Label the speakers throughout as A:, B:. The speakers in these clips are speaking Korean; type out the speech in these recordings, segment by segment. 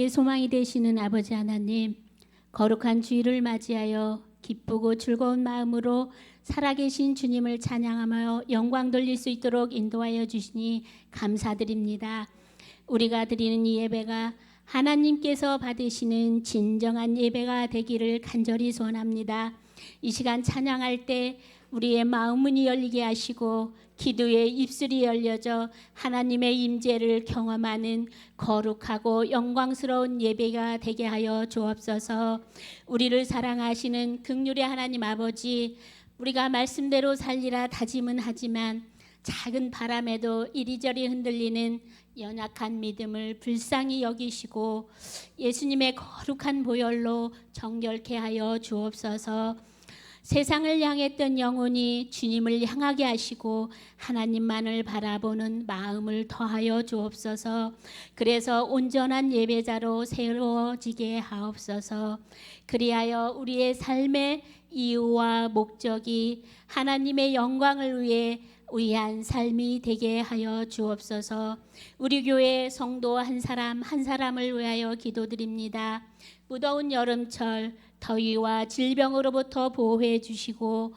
A: 우리의 소망이 되시는 아버지 하나님, 거룩한 주일을 맞이하여 기쁘고 즐거운 마음으로 살아계신 주님을 찬양하며 영광 돌릴 수 있도록 인도하여 주시니 감사드립니다. 우리가 드리는 이 예배가 하나님께서 받으시는 진정한 예배가 되기를 간절히 소원합니다. 이 시간 찬양할 때 우리의 마음 문이 열리게 하시고 기도의 입술이 열려져 하나님의 임재를 경험하는 거룩하고 영광스러운 예배가 되게 하여 주옵소서. 우리를 사랑하시는 긍휼의 하나님 아버지, 우리가 말씀대로 살리라 다짐은 하지만 작은 바람에도 이리저리 흔들리는 연약한 믿음을 불쌍히 여기시고 예수님의 거룩한 보혈로 정결케 하여 주옵소서. 세상을 향했던 영혼이 주님을 향하게 하시고 하나님만을 바라보는 마음을 더하여 주옵소서. 그래서 온전한 예배자로 세워지게 하옵소서. 그리하여 우리의 삶의 이유와 목적이 하나님의 영광을 위해 위한 삶이 되게 하여 주옵소서. 우리 교회 성도 한 사람 한 사람을 위하여 기도드립니다. 무더운 여름철 더위와 질병으로부터 보호해 주시고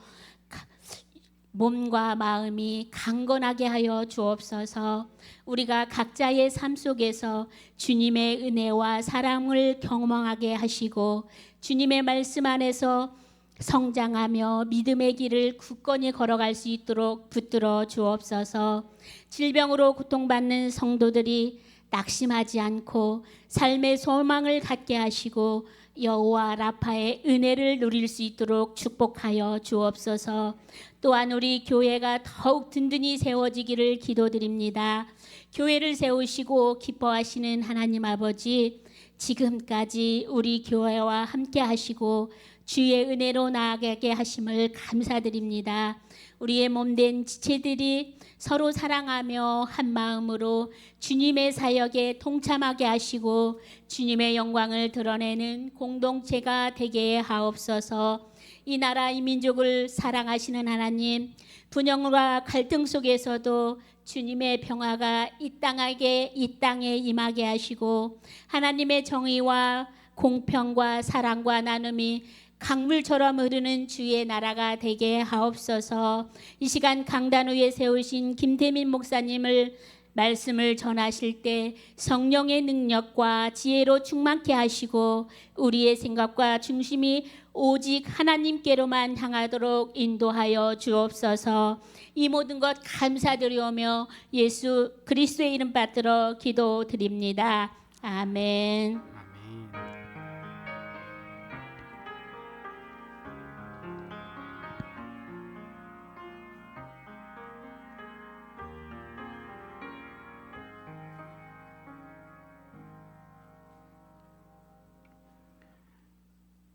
A: 몸과 마음이 강건하게 하여 주옵소서. 우리가 각자의 삶 속에서 주님의 은혜와 사랑을 경험하게 하시고 주님의 말씀 안에서 성장하며 믿음의 길을 굳건히 걸어갈 수 있도록 붙들어 주옵소서. 질병으로 고통받는 성도들이 낙심하지 않고 삶의 소망을 갖게 하시고 여호와 라파의 은혜를 누릴 수 있도록 축복하여 주옵소서. 또한 우리 교회가 더욱 든든히 세워지기를 기도드립니다. 교회를 세우시고 기뻐하시는 하나님 아버지, 지금까지 우리 교회와 함께 하시고 주의 은혜로 나아가게 하심을 감사드립니다. 우리의 몸된 지체들이 서로 사랑하며 한 마음으로 주님의 사역에 동참하게 하시고 주님의 영광을 드러내는 공동체가 되게 하옵소서. 이 나라 이 민족을 사랑하시는 하나님, 분열과 갈등 속에서도 주님의 평화가 이 땅에 임하게 하시고 하나님의 정의와 공평과 사랑과 나눔이 강물처럼 흐르는 주의 나라가 되게 하옵소서. 이 시간 강단 위에 세우신 김태민 목사님을 말씀을 전하실 때 성령의 능력과 지혜로 충만케 하시고 우리의 생각과 중심이 오직 하나님께로만 향하도록 인도하여 주옵소서. 이 모든 것 감사드리오며 예수 그리스도의 이름 받들어 기도드립니다. 아멘.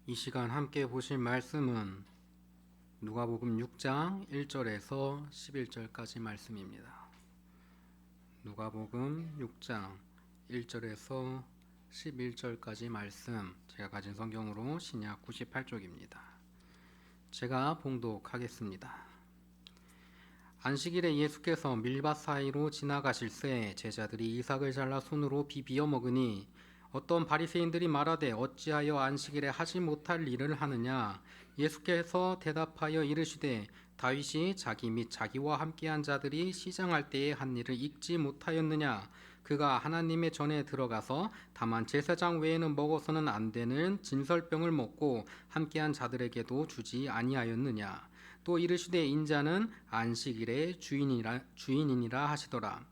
B: 이 시간 함께 보실 말씀은 누가복음 6장 1절에서 11절까지 말씀입니다. 누가복음 6장 1절에서 11절까지 말씀, 제가 가진 성경으로 신약 98쪽입니다. 제가 봉독하겠습니다. 안식일에 예수께서 밀밭 사이로 지나가실새 제자들이 이삭을 잘라 손으로 비비어 먹으니 어떤 바리새인들이 말하되 어찌하여 안식일에 하지 못할 일을 하느냐. 예수께서 대답하여 이르시되 다윗이 자기 및 자기와 함께한 자들이 시장할 때에 한 일을 읽지 못하였느냐. 그가 하나님의 전에 들어가서 다만 제사장 외에는 먹어서는 안 되는 진설병을 먹고 함께한 자들에게도 주지 아니하였느냐. 또 이르시되 인자는 안식일의 주인이니라 하시더라.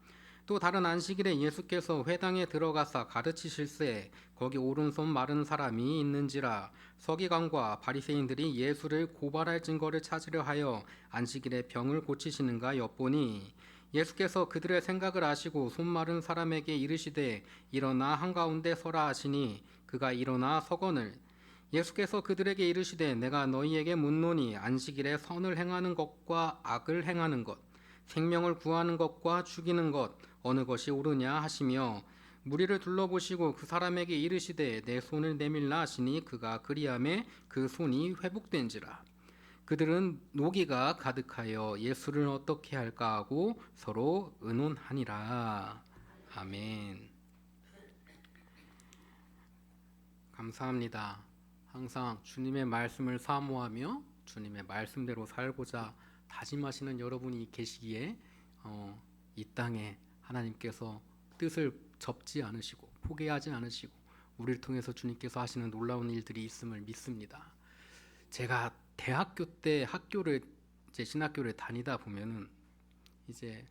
B: 또 다른 안식일에 예수께서 회당에 들어가사 가르치실새 거기 오른손 마른 사람이 있는지라. 서기관과 바리새인들이 예수를 고발할 증거를 찾으려 하여 안식일에 병을 고치시는가 엿보니 예수께서 그들의 생각을 아시고 손 마른 사람에게 이르시되 일어나 한가운데 서라 하시니 그가 일어나 서거늘. 예수께서 그들에게 이르시되 내가 너희에게 묻노니 안식일에 선을 행하는 것과 악을 행하는 것, 생명을 구하는 것과 죽이는 것 어느 것이 옳으냐 하시며 무리를 둘러보시고 그 사람에게 이르시되 내 손을 내밀라 하시니 그가 그리하매 그 손이 회복된지라. 그들은 노기가 가득하여 예수를 어떻게 할까 하고 서로 의논하니라. 아멘. 감사합니다. 항상 주님의 말씀을 사모하며 주님의 말씀대로 살고자 다짐하시는 여러분이 계시기에 이 땅에 하나님께서 뜻을 접지 않으시고 포기하지 않으시고 우리를 통해서 주님께서 하시는 놀라운 일들이 있음을 믿습니다. 제가 대학교 때 학교를 이제 신학교를 다니다 보면은 이제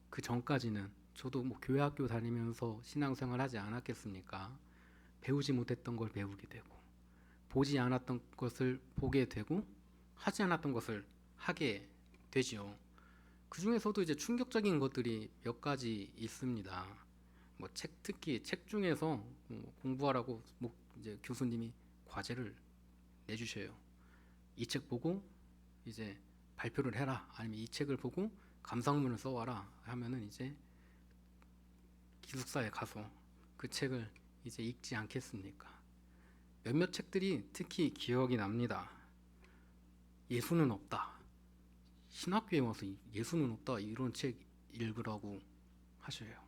B: 그 전까지는 저도 뭐 교회 학교 다니면서 신앙생활 하지 않았겠습니까? 배우지 못했던 걸 배우게 되고 보지 않았던 것을 보게 되고 하지 않았던 것을 하게 되지요. 그 중에서도 이제 충격적인 것들이 몇 가지 있습니다. 뭐 특히 책 중에서 공부하라고 이제 교수님이 과제를 내주셔요. 이 책 보고 이제 발표를 해라. 아니면 이 책을 보고 감상문을 써와라 하면은 이제 기숙사에 가서 그 책을 이제 읽지 않겠습니까? 몇몇 책들이 특히 기억이 납니다. 예수는 없다. 신학교에 와서 예수는 없다 이런 책 읽으라고 하셔요.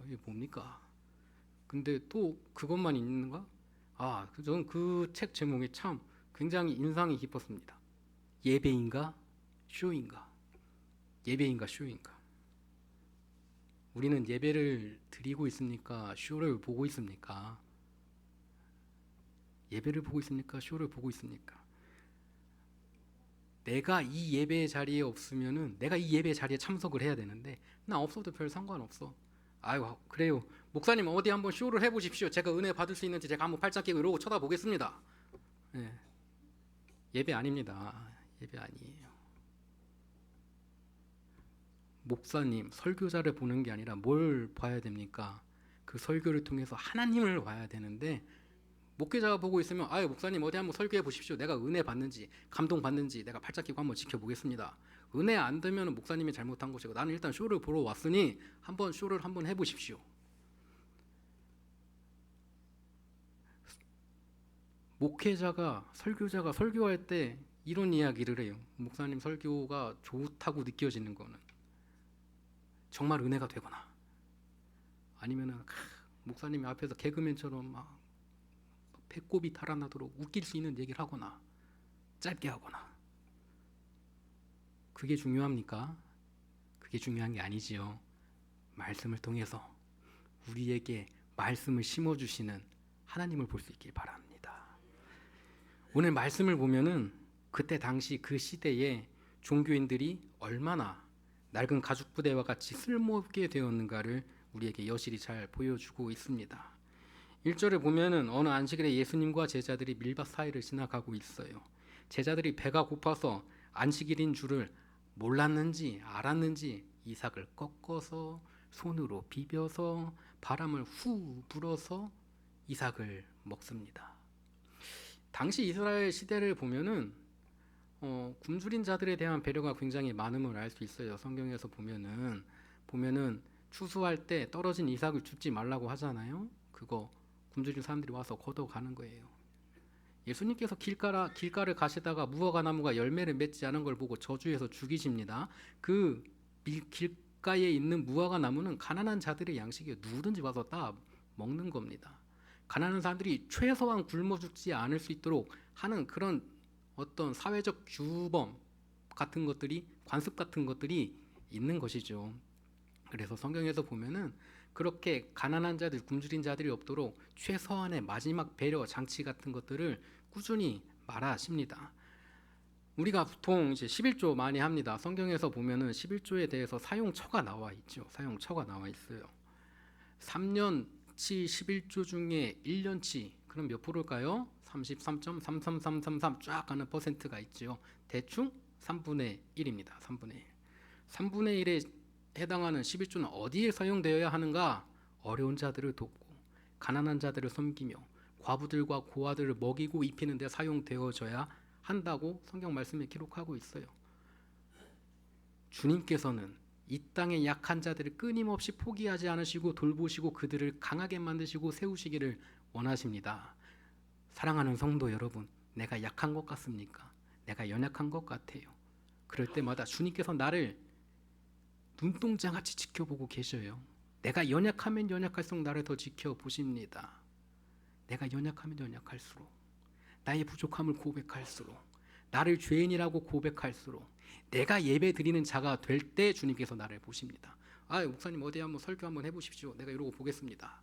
B: 이게 뭡니까? 근데 또 그것만 있는가? 저는 그 책 제목이 참 굉장히 인상이 깊었습니다. 예배인가 쇼인가? 예배인가 쇼인가? 우리는 예배를 드리고 있습니까? 쇼를 보고 있습니까? 예배를 보고 있습니까? 쇼를 보고 있습니까? 내가 이 예배 자리에 없으면은 내가 이 예배 자리에 참석을 해야 되는데 나 없어도 별 상관없어. 아이고 그래요. 목사님 어디 한번 쇼를 해보십시오. 제가 은혜 받을 수 있는지 제가 한번 팔짱 끼고 이러고 쳐다보겠습니다. 네. 예배 아닙니다. 예배 아니에요. 목사님 설교자를 보는 게 아니라 뭘 봐야 됩니까? 그 설교를 통해서 하나님을 봐야 되는데 목회자가 보고 있으면 목사님 어디 한번 설교해 보십시오. 내가 은혜 받는지 감동 받는지 내가 팔짱 끼고 한번 지켜보겠습니다. 은혜 안 되면 목사님이 잘못한 것이고 나는 일단 쇼를 보러 왔으니 한번 쇼를 한번 해보십시오. 목회자가 설교자가 설교할 때 이런 이야기를 해요. 목사님 설교가 좋다고 느껴지는 거는 정말 은혜가 되거나 아니면은 목사님이 앞에서 개그맨처럼 막 배꼽이 달아나도록 웃길 수 있는 얘기를 하거나 짧게 하거나 그게 중요합니까? 그게 중요한 게 아니지요. 말씀을 통해서 우리에게 말씀을 심어주시는 하나님을 볼 수 있길 바랍니다. 오늘 말씀을 보면은 그때 당시 그 시대에 종교인들이 얼마나 낡은 가죽 부대와 같이 쓸모없게 되었는가를 우리에게 여실히 잘 보여주고 있습니다. 1절에 보면은 어느 안식일에 예수님과 제자들이 밀밭 사이를 지나가고 있어요. 제자들이 배가 고파서 안식일인 줄을 몰랐는지 알았는지 이삭을 꺾어서 손으로 비벼서 바람을 후 불어서 이삭을 먹습니다. 당시 이스라엘 시대를 보면은 굶주린 자들에 대한 배려가 굉장히 많음을 알 수 있어요. 성경에서 보면은 추수할 때 떨어진 이삭을 줍지 말라고 하잖아요. 그거 굶주린 사람들이 와서 걷어가는 거예요. 예수님께서 길가를 가시다가 무화과 나무가 열매를 맺지 않은 걸 보고 저주해서 죽이십니다. 그 길가에 있는 무화과 나무는 가난한 자들의 양식이에요. 누구든지 와서 따 먹는 겁니다. 가난한 사람들이 최소한 굶어 죽지 않을 수 있도록 하는 그런 어떤 사회적 규범 같은 것들이 관습 같은 것들이 있는 것이죠. 그래서 성경에서 보면은 그렇게 가난한 자들, 굶주린 자들이 없도록 최소한의 마지막 배려 장치 같은 것들을 꾸준히 말하십니다. 우리가 보통 이제 11조 많이 합니다. 성경에서 보면은 11조에 대해서 사용처가 나와 있죠. 사용처가 나와 있어요. 3년치 11조 중에 1년치 그럼 몇 프로일까요? 33.33333 쫙 가는 퍼센트가 있죠. 대충 3분의 1입니다. 3분의 1. 3분의 1에 해당하는 11조는 어디에 사용되어야 하는가? 어려운 자들을 돕고 가난한 자들을 섬기며 과부들과 고아들을 먹이고 입히는 데 사용되어져야 한다고 성경 말씀에 기록하고 있어요. 주님께서는 이 땅의 약한 자들을 끊임없이 포기하지 않으시고 돌보시고 그들을 강하게 만드시고 세우시기를 원하십니다. 사랑하는 성도 여러분, 내가 약한 것 같습니까? 내가 연약한 것 같아요. 그럴 때마다 주님께서 나를 눈동자같이 지켜보고 계셔요. 내가 연약하면 연약할수록 나를 더 지켜보십니다. 내가 연약하면 연약할수록, 나의 부족함을 고백할수록, 나를 죄인이라고 고백할수록 내가 예배 드리는 자가 될 때 주님께서 나를 보십니다. 아, 목사님 어디 한번 설교 한번 해보십시오. 내가 이러고 보겠습니다.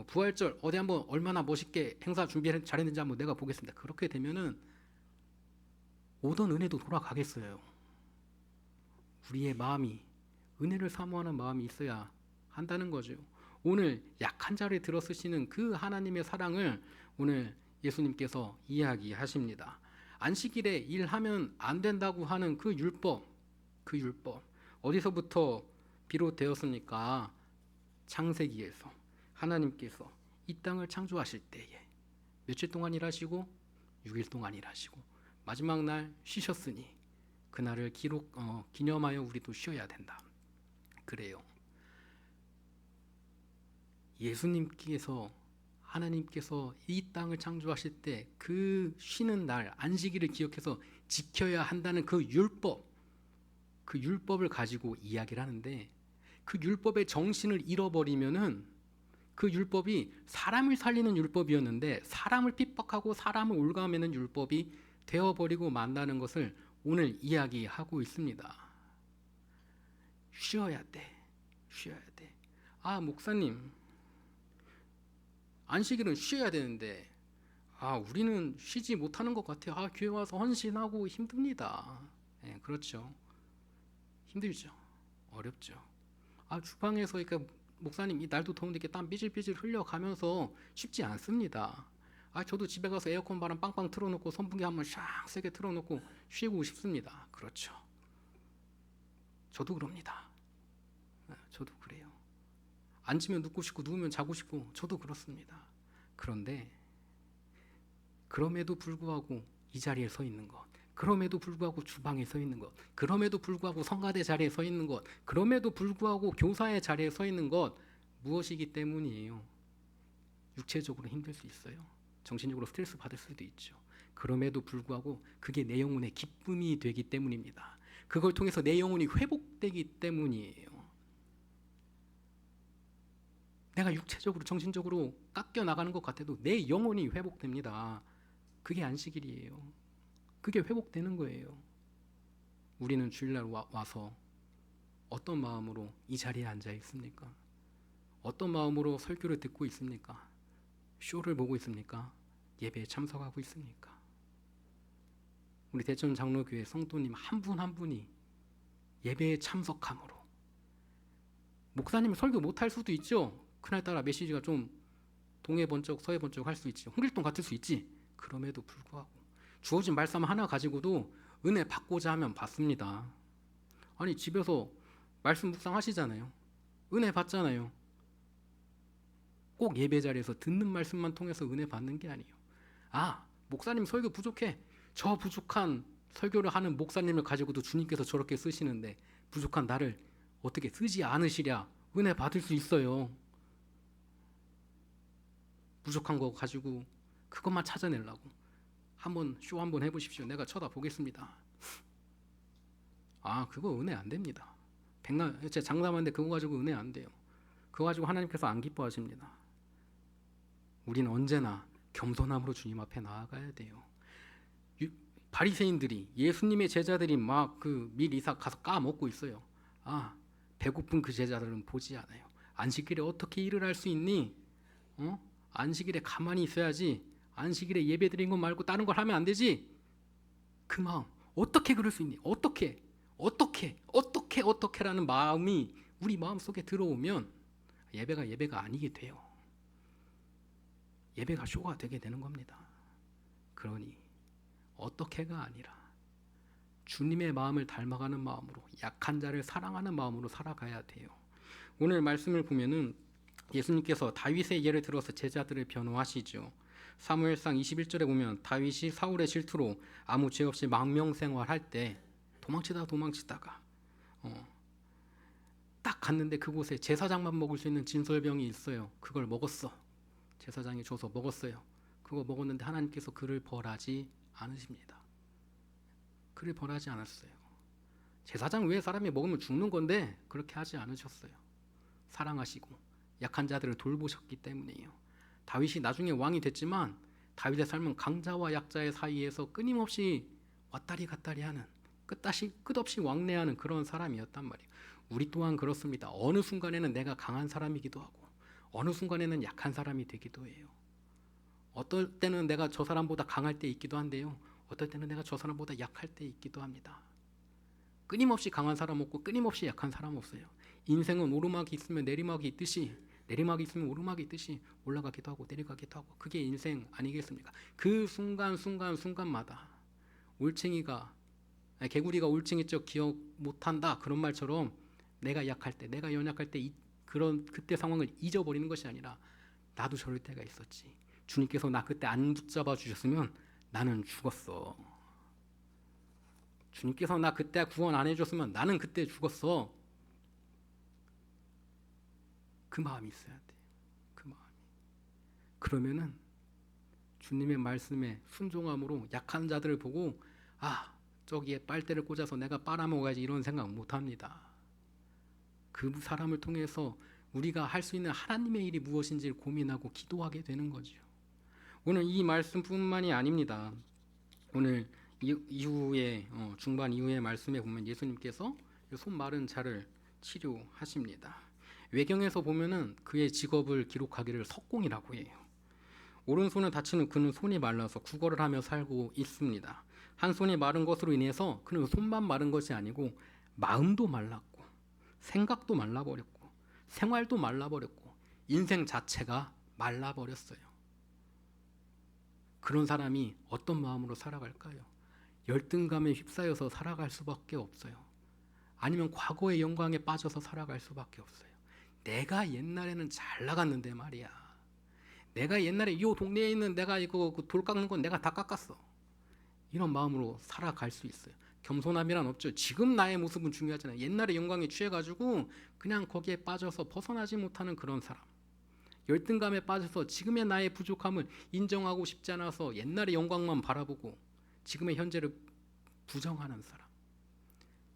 B: 부활절 어디 한번 얼마나 멋있게 행사 준비 잘했는지 한번 내가 보겠습니다. 그렇게 되면은 오던 은혜도 돌아가겠어요. 우리의 마음이 은혜를 사모하는 마음이 있어야 한다는 거죠. 오늘 약한 자를 들어쓰시는 그 하나님의 사랑을 오늘 예수님께서 이야기하십니다. 안식일에 일하면 안 된다고 하는 그 율법 어디서부터 비롯되었습니까? 창세기에서 하나님께서 이 땅을 창조하실 때에 며칠 동안 일하시고 6일 동안 일하시고 마지막 날 쉬셨으니 그날을 기념하여 우리도 쉬어야 된다. 그래요. 예수님께서 하나님께서 이 땅을 창조하실 때 그 쉬는 날 안식일을 기억해서 지켜야 한다는 그 율법을 가지고 이야기를 하는데, 그 율법의 정신을 잃어버리면은 그 율법이 사람을 살리는 율법이었는데 사람을 핍박하고 사람을 올가매는 율법이 되어버리고 만다는 것을 오늘 이야기하고 있습니다. 쉬어야 돼. 아, 목사님 안식일은 쉬어야 되는데 우리는 쉬지 못하는 것 같아요. 교회 와서 헌신하고 힘듭니다. 그렇죠. 힘들죠. 어렵죠. 주방에서 그러니까 목사님 이 날도 더운데 이렇게 땀 삐질삐질 흘려가면서 쉽지 않습니다. 저도 집에 가서 에어컨 바람 빵빵 틀어놓고 선풍기 한번 샥 세게 틀어놓고 쉬고 싶습니다. 그렇죠. 저도 그럽니다. 저도 그래요. 앉으면 눕고 싶고 누우면 자고 싶고 저도 그렇습니다. 그런데 그럼에도 불구하고 이 자리에 서 있는 것, 그럼에도 불구하고 주방에 서 있는 것, 그럼에도 불구하고 성가대 자리에 서 있는 것, 그럼에도 불구하고 교사의 자리에 서 있는 것, 무엇이기 때문이에요? 육체적으로 힘들 수 있어요. 정신적으로 스트레스 받을 수도 있죠. 그럼에도 불구하고 그게 내 영혼의 기쁨이 되기 때문입니다. 그걸 통해서 내 영혼이 회복되기 때문이에요. 내가 육체적으로 정신적으로 깎여 나가는 것 같아도 내 영혼이 회복됩니다. 그게 안식일이에요. 그게 회복되는 거예요. 우리는 주일날 와서 어떤 마음으로 이 자리에 앉아 있습니까? 어떤 마음으로 설교를 듣고 있습니까? 쇼를 보고 있습니까? 예배에 참석하고 있습니까? 우리 대전 장로교회 성도님 한 분 한 분이 예배에 참석함으로, 목사님이 설교 못할 수도 있죠. 그날따라 메시지가 좀 동해 번쩍 서해 번쩍 할 수 있지, 홍길동 같을 수 있지. 그럼에도 불구하고 주어진 말씀 하나 가지고도 은혜 받고자 하면 받습니다. 아니 집에서 말씀 묵상하시잖아요. 은혜 받잖아요. 꼭 예배 자리에서 듣는 말씀만 통해서 은혜 받는 게 아니에요. 목사님 설교 부족해. 저 부족한 설교를 하는 목사님을 가지고도 주님께서 저렇게 쓰시는데 부족한 나를 어떻게 쓰지 않으시랴. 은혜 받을 수 있어요. 부족한 거 가지고 그것만 찾아내려고 한번 쇼 한번 해보십시오. 내가 쳐다보겠습니다. 그거 은혜 안 됩니다. 제가 장담하는데 그거 가지고 은혜 안 돼요. 그거 가지고 하나님께서 안 기뻐하십니다. 우리는 언제나 겸손함으로 주님 앞에 나아가야 돼요. 바리새인들이, 예수님의 제자들이 막 그 밀 이삭 가서 까먹고 있어요. 배고픈 그 제자들은 보지 않아요. 안식일에 어떻게 일을 할 수 있니? 안식일에 가만히 있어야지. 안식일에 예배 드린 것 말고 다른 걸 하면 안 되지. 그 마음 어떻게 그럴 수 있니? 어떻게라는 마음이 우리 마음속에 들어오면 예배가 아니게 돼요. 예배가 쇼가 되게 되는 겁니다. 그러니 어떻게가 아니라 주님의 마음을 닮아가는 마음으로, 약한 자를 사랑하는 마음으로 살아가야 돼요. 오늘 말씀을 보면은 예수님께서 다윗의 예를 들어서 제자들을 변호하시죠. 사무엘상 21절에 보면 다윗이 사울의 질투로 아무 죄 없이 망명생활할 때 도망치다가 딱 갔는데 그곳에 제사장만 먹을 수 있는 진설병이 있어요. 그걸 먹었어. 제사장이 줘서 먹었어요. 그거 먹었는데 하나님께서 그를 벌하지 않으십니다. 그를 벌하지 않았어요. 제사장 외에 사람이 먹으면 죽는 건데 그렇게 하지 않으셨어요. 사랑하시고 약한 자들을 돌보셨기 때문이에요. 다윗이 나중에 왕이 됐지만 다윗의 삶은 강자와 약자의 사이에서 끊임없이 왔다리 갔다리 하는 끝없이 왕래하는 그런 사람이었단 말이에요. 우리 또한 그렇습니다. 어느 순간에는 내가 강한 사람이기도 하고 어느 순간에는 약한 사람이 되기도 해요. 어떨 때는 내가 저 사람보다 강할 때 있기도 한데요. 어떨 때는 내가 저 사람보다 약할 때 있기도 합니다. 끊임없이 강한 사람 없고 끊임없이 약한 사람 없어요. 인생은 오르막이 있으면 내리막이 있듯이 내리막이 있으면 오르막이 있듯이 올라가기도 하고 내려가기도 하고 그게 인생 아니겠습니까? 그 순간마다 개구리가 올챙이적 기억 못한다 그런 말처럼 내가 약할 때 내가 연약할 때 그런 그때 상황을 잊어버리는 것이 아니라 나도 저럴 때가 있었지. 주님께서 나 그때 안 붙잡아 주셨으면 나는 죽었어. 주님께서 나 그때 구원 안 해줬으면 나는 그때 죽었어. 그 마음이 있어야 돼. 그 마음이. 그러면은 주님의 말씀에 순종함으로 약한 자들을 보고 저기에 빨대를 꽂아서 내가 빨아먹어야지 이런 생각 못합니다. 그 사람을 통해서 우리가 할 수 있는 하나님의 일이 무엇인지를 고민하고 기도하게 되는 거죠. 오늘 이 말씀뿐만이 아닙니다. 오늘 이후에 중반 이후의 말씀에 보면 예수님께서 손 마른 자를 치료하십니다. 외경에서 보면은 그의 직업을 기록하기를 석공이라고 해요. 오른손을 다치는 그는 손이 말라서 구걸을 하며 살고 있습니다. 한 손이 마른 것으로 인해서 그는 손만 마른 것이 아니고 마음도 말랐고 생각도 말라버렸고 생활도 말라버렸고 인생 자체가 말라버렸어요. 그런 사람이 어떤 마음으로 살아갈까요? 열등감에 휩싸여서 살아갈 수밖에 없어요. 아니면 과거의 영광에 빠져서 살아갈 수밖에 없어요. 내가 옛날에는 잘 나갔는데 말이야. 내가 옛날에 이 동네에 있는 내가 이거 돌 깎는 건 내가 다 깎았어. 이런 마음으로 살아갈 수 있어요. 겸손함이란 없죠. 지금 나의 모습은 중요하잖아요. 옛날의 영광에 취해가지고 그냥 거기에 빠져서 벗어나지 못하는 그런 사람. 열등감에 빠져서 지금의 나의 부족함을 인정하고 싶지 않아서 옛날의 영광만 바라보고 지금의 현재를 부정하는 사람.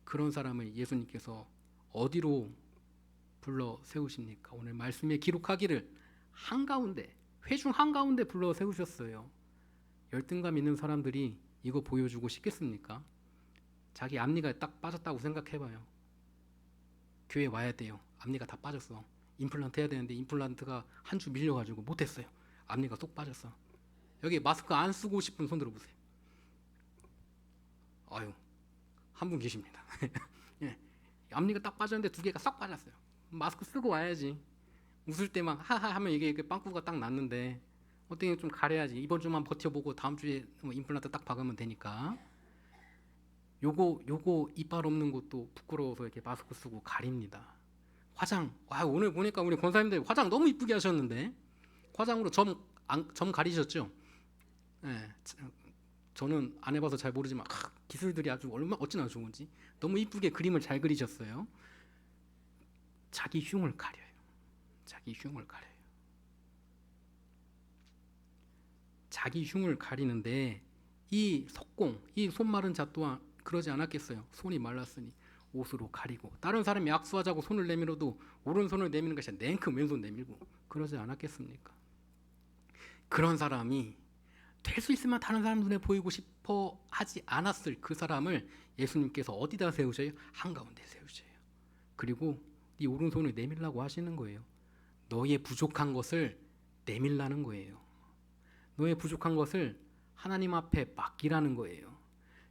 B: 그런 사람을 예수님께서 어디로 불러 세우십니까? 오늘 말씀에 기록하기를 한가운데, 회중 한가운데 불러 세우셨어요. 열등감 있는 사람들이 이거 보여주고 싶겠습니까? 자기 앞니가 딱 빠졌다고 생각해봐요. 교회 와야 돼요. 앞니가 다 빠졌어. 임플란트 해야 되는데 임플란트가 한 주 밀려가지고 못했어요. 앞니가 쏙 빠졌어. 여기 마스크 안 쓰고 싶은 손 들어보세요. 아유, 한 분 계십니다. 예, 앞니가 딱 빠졌는데 두 개가 싹 빠졌어요. 마스크 쓰고 와야지. 웃을 때 막 하하 하면 이게 빵꾸가 딱 났는데 어떻게 좀 가려야지. 이번 주만 버텨보고 다음 주에 임플란트 딱 박으면 되니까. 요거 이빨 없는 것도 부끄러워서 이렇게 마스크 쓰고 가립니다. 화장. 오늘 보니까 우리 권사님들 화장 너무 이쁘게 하셨는데 화장으로 점 가리셨죠? 예, 저는 안 해봐서 잘 모르지만 기술들이 아주 어찌나 좋은지 너무 이쁘게 그림을 잘 그리셨어요. 자기 흉을 가려요. 자기 흉을 가려요. 자기 흉을 가리는데 이 석공, 이 손 마른 자 또한 그러지 않았겠어요. 손이 말랐으니 옷으로 가리고 다른 사람이 악수하자고 손을 내밀어도 오른손을 내미는 것이 아니라 냉큼 왼손 내밀고 그러지 않았겠습니까? 그런 사람이 될 수 있으면 다른 사람 눈에 보이고 싶어 하지 않았을 그 사람을 예수님께서 어디다 세우셔요? 한가운데 세우셔요. 그리고 네 오른손을 내밀라고 하시는 거예요. 너의 부족한 것을 내밀라는 거예요. 너의 부족한 것을 하나님 앞에 맡기라는 거예요.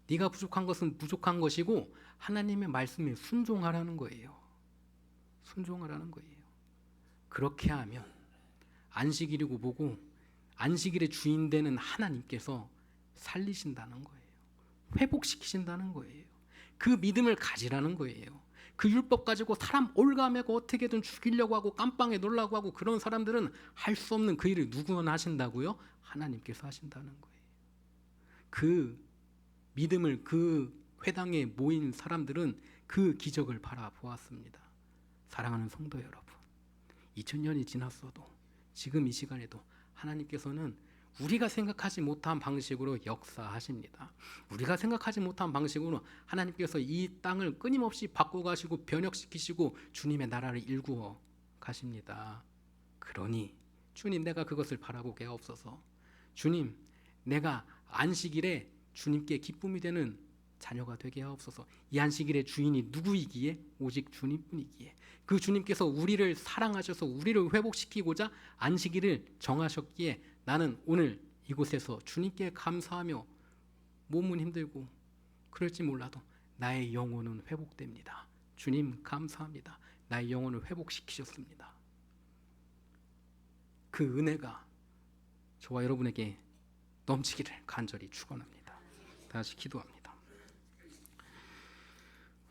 B: 네가 부족한 것은 부족한 것이고 하나님의 말씀에 순종하라는 거예요. 순종하라는 거예요. 그렇게 하면 안식일이고 뭐고 안식일의 주인 되는 하나님께서 살리신다는 거예요. 회복시키신다는 거예요. 그 믿음을 가지라는 거예요. 그 율법 가지고 사람 올가매고 어떻게든 죽이려고 하고 깜빵에 놀라고 하고 그런 사람들은 할 수 없는 그 일을 누구나 하신다고요? 하나님께서 하신다는 거예요. 그 믿음을 그 회당에 모인 사람들은 그 기적을 바라보았습니다. 사랑하는 성도 여러분, 2000년이 지났어도 지금 이 시간에도 하나님께서는 우리가 생각하지 못한 방식으로 역사하십니다. 우리가 생각하지 못한 방식으로 하나님께서 이 땅을 끊임없이 바꿔가시고 변혁시키시고 주님의 나라를 일구어 가십니다. 그러니 주님, 내가 그것을 바라보게 하옵소서. 주님, 내가 안식일에 주님께 기쁨이 되는 자녀가 되게 하옵소서. 이 안식일의 주인이 누구이기에? 오직 주님뿐이기에. 그 주님께서 우리를 사랑하셔서 우리를 회복시키고자 안식일을 정하셨기에 나는 오늘 이곳에서 주님께 감사하며 몸은 힘들고 그럴지 몰라도 나의 영혼은 회복됩니다. 주님 감사합니다. 나의 영혼을 회복시키셨습니다. 그 은혜가 저와 여러분에게 넘치기를 간절히 축원합니다. 다시 기도합니다.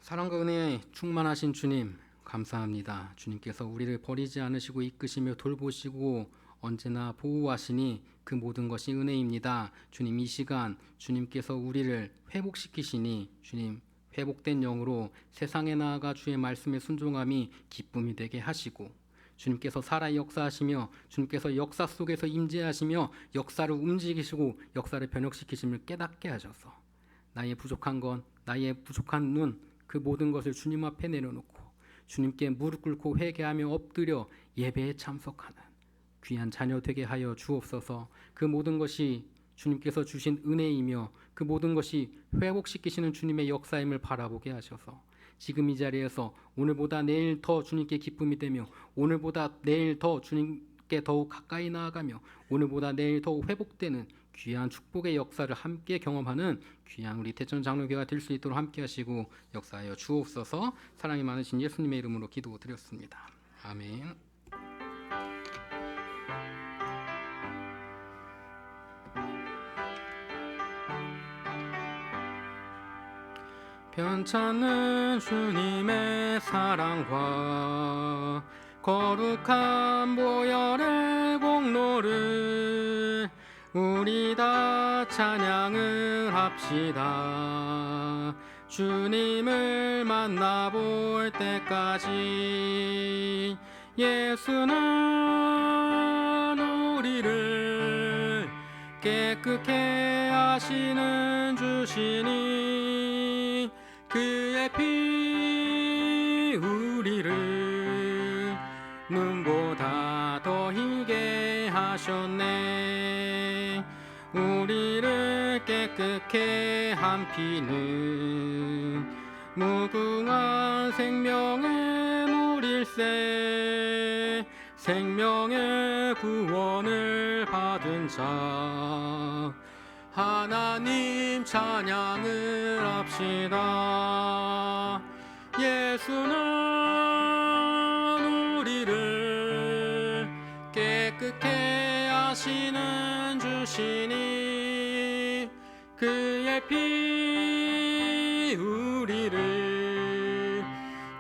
B: 사랑과 은혜에 충만하신 주님 감사합니다. 주님께서 우리를 버리지 않으시고 이끄시며 돌보시고 언제나 보호하시니 그 모든 것이 은혜입니다. 주님, 이 시간 주님께서 우리를 회복시키시니 주님, 회복된 영으로 세상에 나아가 주의 말씀에 순종함이 기쁨이 되게 하시고 주님께서 살아 역사하시며 주님께서 역사 속에서 임재하시며 역사를 움직이시고 역사를 변혁시키심을 깨닫게 하셔서 나의 부족한 건, 나의 부족한 눈, 그 모든 것을 주님 앞에 내려놓고 주님께 무릎 꿇고 회개하며 엎드려 예배에 참석하는 귀한 자녀 되게 하여 주옵소서. 그 모든 것이 주님께서 주신 은혜이며 그 모든 것이 회복시키시는 주님의 역사임을 바라보게 하셔서 지금 이 자리에서 오늘보다 내일 더 주님께 기쁨이 되며 오늘보다 내일 더 주님께 더욱 가까이 나아가며 오늘보다 내일 더욱 회복되는 귀한 축복의 역사를 함께 경험하는 귀한 우리 대천 장로교가 될 수 있도록 함께 하시고 역사하여 주옵소서. 사랑이 많으신 예수님의 이름으로 기도드렸습니다. 아멘. 편찮은 주님의 사랑과 거룩한 보혈의 공로를 우리 다 찬양을 합시다. 주님을 만나볼 때까지 예수는 우리를 깨끗게 하시는 주시니 그의 피 우리를 눈보다 더 희게 하셨네. 우리를 깨끗게 한 피는 무궁한 생명의 물일세. 생명의 구원을 받은 자 하나님 찬양을 합시다. 예수는 우리를 깨끗게 하시는 주시니 그의 피 우리를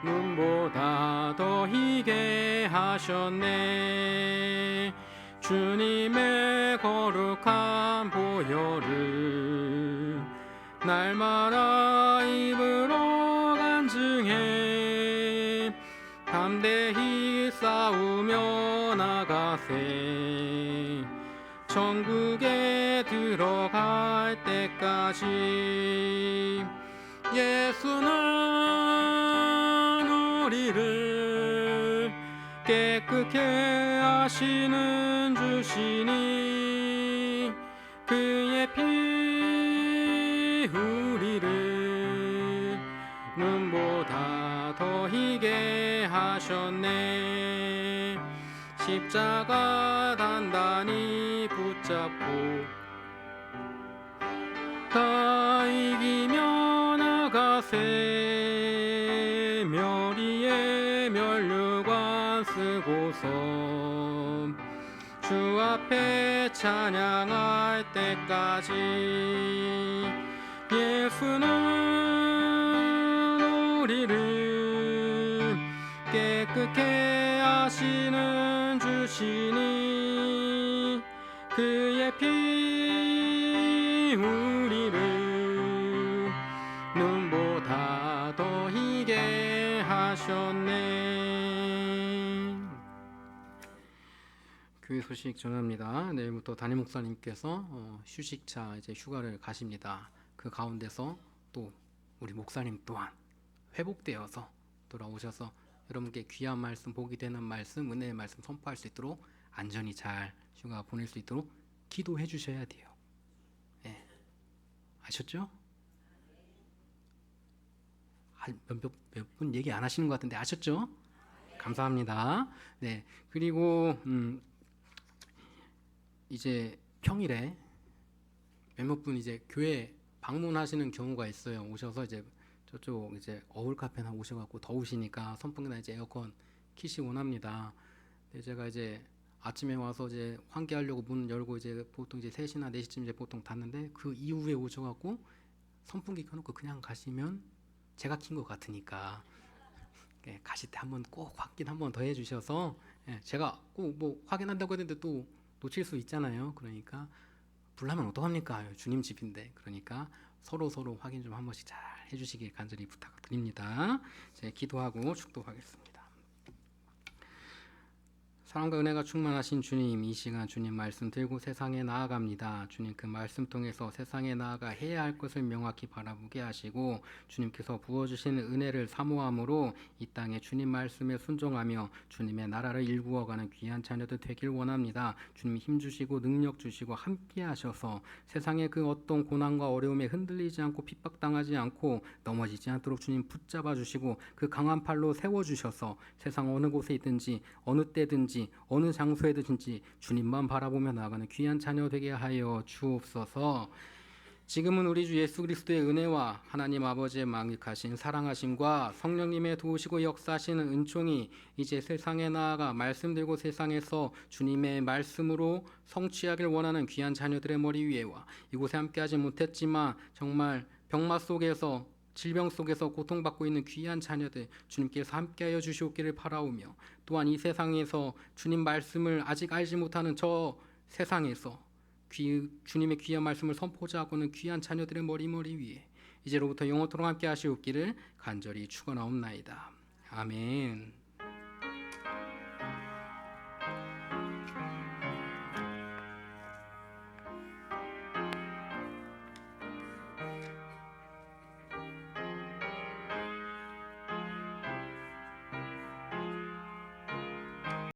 B: 눈보다 더 희게 하셨네. 주님의 거룩한 보혈을 날마다 입으로 간증해 담대히 싸우며 나가세. 천국에 들어갈 때까지 예수는 우리를 깨끗게 하시는 주시니 그의 피 우리를 눈보다 더 희게 하셨네. 십자가 단단히 붙잡고 다 이기며 나가세. 멸의의 면류관 쓰고서 주 앞에 찬양할 때까지 예수는 우리를 깨끗게 하시는 주시니 그의 피 우리를 눈보다 더 희게 하셨네. 교회 소식 전합니다. 내일부터 담임 목사님께서 휴식차 이제 휴가를 가십니다. 그 가운데서 또 우리 목사님 또한 회복되어서 돌아오셔서 여러분께 귀한 말씀, 복이 되는 말씀, 은혜의 말씀 선포할 수 있도록 안전히 잘 휴가 보낼 수 있도록 기도해 주셔야 돼요. 예. 아셨죠? 몇 분 얘기 안 하시는 것 같은데 아셨죠? 감사합니다. 네. 그리고 이제 평일에 몇몇 분 이제 교회 방문하시는 경우가 있어요. 오셔서 이제 저쪽 이제 어울 카페나 오셔갖고 더우시니까 선풍기나 이제 에어컨 키시 원합니다. 근데 제가 이제 아침에 와서 이제 환기하려고 문 열고 이제 보통 이제 3시나 4시쯤 이제 보통 닫는데 그 이후에 오셔갖고 선풍기 켜놓고 그냥 가시면 제가 킨 것 같으니까 예, 가실 때 한번 꼭 확인 한번 더 해주셔서 예, 제가 꼭 뭐 확인한다고 했는데 또 놓칠 수 있잖아요. 그러니까 불나면 어떡합니까? 주님 집인데. 그러니까 서로 확인 좀 한 번씩 잘 해주시길 간절히 부탁드립니다. 이제 기도하고 축도하겠습니다. 사랑과 은혜가 충만하신 주님, 이 시간 주님 말씀 들고 세상에 나아갑니다. 주님 그 말씀 통해서 세상에 나아가 해야 할 것을 명확히 바라보게 하시고 주님께서 부어주시는 은혜를 사모함으로 이 땅에 주님 말씀에 순종하며 주님의 나라를 일구어가는 귀한 자녀들 되길 원합니다. 주님 힘주시고 능력 주시고 함께 하셔서 세상의 그 어떤 고난과 어려움에 흔들리지 않고 핍박당하지 않고 넘어지지 않도록 주님 붙잡아 주시고 그 강한 팔로 세워주셔서 세상 어느 곳에 있든지 어느 때든지 어느 장소에든지 주님만 바라보며 나아가는 귀한 자녀 되게 하여 주옵소서. 지금은 우리 주 예수 그리스도의 은혜와 하나님 아버지의 망극하신 사랑하심과 성령님의 도우시고 역사하시는 은총이 이제 세상에 나아가 말씀 들고 세상에서 주님의 말씀으로 성취하길 원하는 귀한 자녀들의 머리 위에와 이곳에 함께하지 못했지만 정말 병마 속에서 질병 속에서 고통받고 있는 귀한 자녀들 주님께서 함께하여 주시옵기를 바라오며 또한 이 세상에서 주님 말씀을 아직 알지 못하는 저 세상에서 주님의 귀한 말씀을 선포자 하고는 귀한 자녀들의 머리 위에 이제로부터 영원토록 함께 하시옵기를 간절히 축원하옵나이다. 아멘.